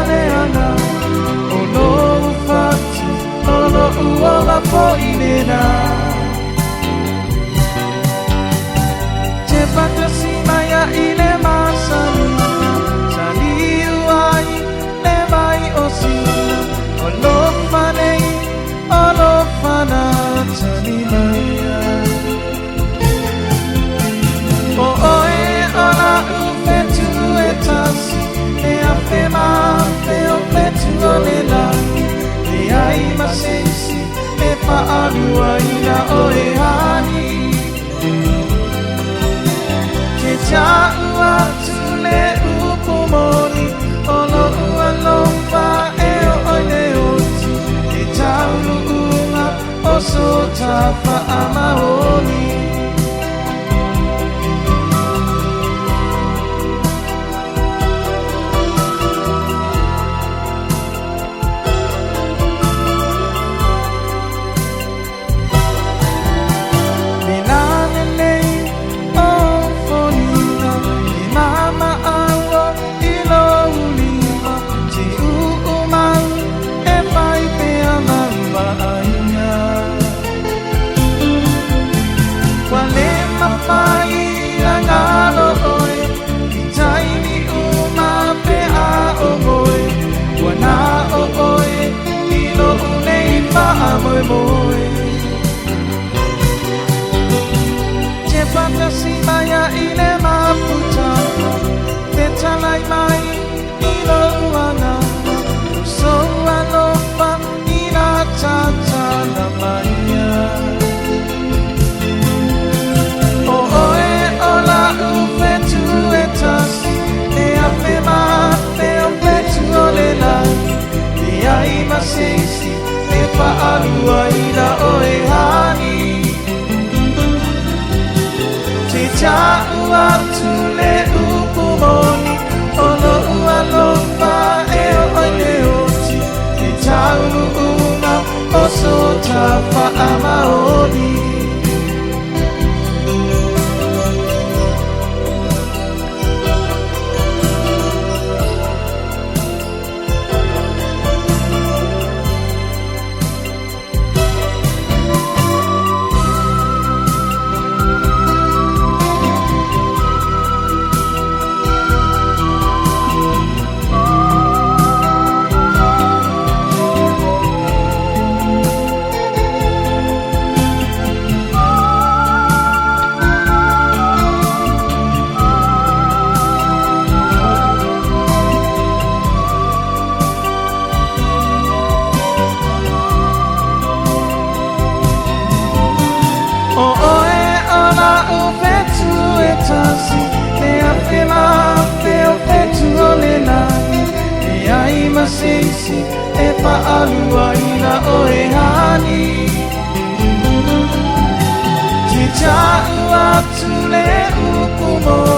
leana o no fatu no uola po inena cepata si maya ile masana sali uai le mai osina o lo fanei o lo fana sali maya o oe ola ufetu etasi e afema fe o fetu olela e ai masensi e pa alua ina oe hani ke ua tule upumoni olo ua lomba e o oile oti ke taulu unga o so tafa amaoni Moi moi je fantasi maya ile maputa te talai mai ilo uana so alofa ina tata la maya o oe ola ufetu etasi e afema te ofetu olela e ai masesi pa alua ina oe hani te ua tule upumoni ono ua lofa e oile oti te taulu una o so tafa amaoni Sensi e pa alua ina oe hani te ua tule upumoni